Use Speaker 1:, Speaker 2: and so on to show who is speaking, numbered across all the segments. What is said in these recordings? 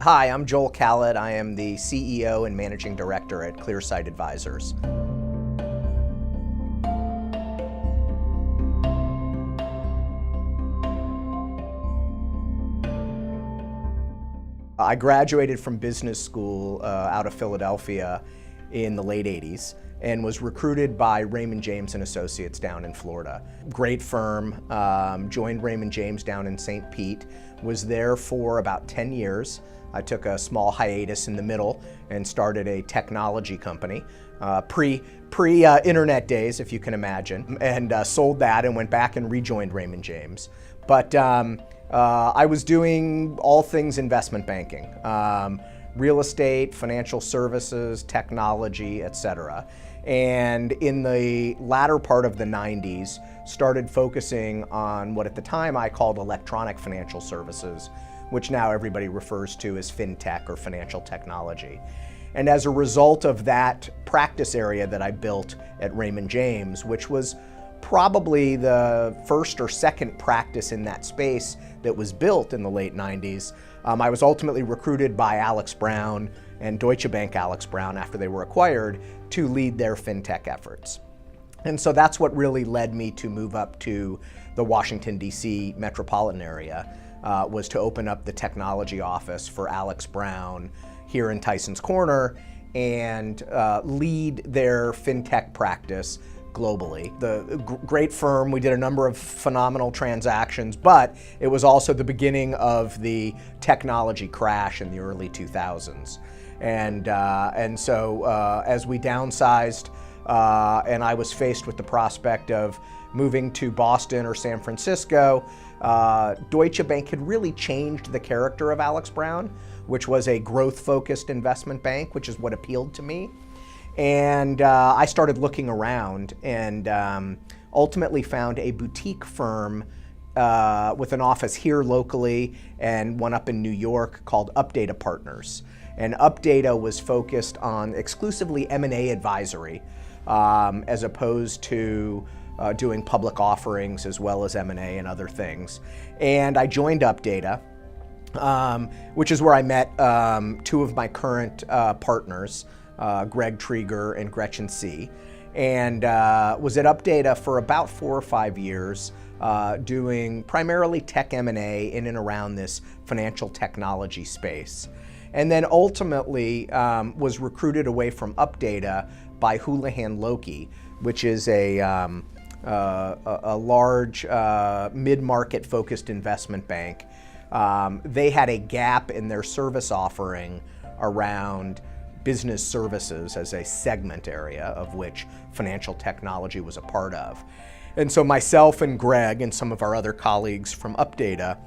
Speaker 1: Hi, I'm Joel Kallett. I am the CEO and Managing Director at Clearsight Advisors. I graduated from business school out of Philadelphia in the late 80s and was recruited by Raymond James and Associates down in Florida. Great firm, joined Raymond James down in St. Pete, was there for about 10 years. I took a small hiatus in the middle and started a technology company, pre-internet days, if you can imagine, and sold that and went back and rejoined Raymond James. But I was doing all things investment banking, real estate, financial services, technology, etc. And in the latter part of the 90s, started focusing on what at the time I called electronic financial services, which now everybody refers to as fintech or financial technology. And as a result of that practice area that I built at Raymond James, which was probably the first or second practice in that space that was built in the late 90s, I was ultimately recruited by Alex Brown and Deutsche Bank Alex Brown after they were acquired to lead their fintech efforts. And so that's what really led me to move up to the Washington, D.C. metropolitan area, was to open up the technology office for Alex Brown here in Tyson's Corner and lead their fintech practice globally. The great firm, we did a number of phenomenal transactions, but it was also the beginning of the technology crash in the early 2000s. And so as we downsized and I was faced with the prospect of moving to Boston or San Francisco, Deutsche Bank had really changed the character of Alex Brown, which was a growth-focused investment bank, which is what appealed to me. And I started looking around and ultimately found a boutique firm with an office here locally and one up in New York called UpData Partners. And UpData was focused on exclusively M&A advisory as opposed to doing public offerings as well as M&A and other things. And I joined UpData, which is where I met two of my current partners, Greg Trieger and Gretchen C., and was at UpData for about 4 or 5 years, doing primarily tech M&A in and around this financial technology space. And then ultimately was recruited away from UpData by Houlihan Lokey, which is a large mid-market focused investment bank. They had a gap in their service offering around business services as a segment area of which financial technology was a part of. And so myself and Greg and some of our other colleagues from UpData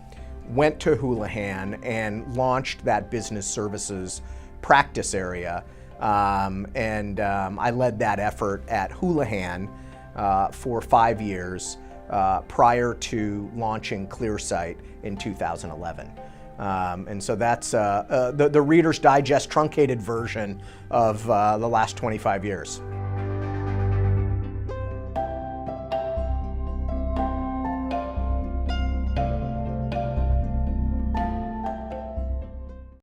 Speaker 1: went to Houlihan and launched that business services practice area. I led that effort at Houlihan for 5 years prior to launching Clearsight in 2011. And so that's the Reader's Digest truncated version of the last 25 years.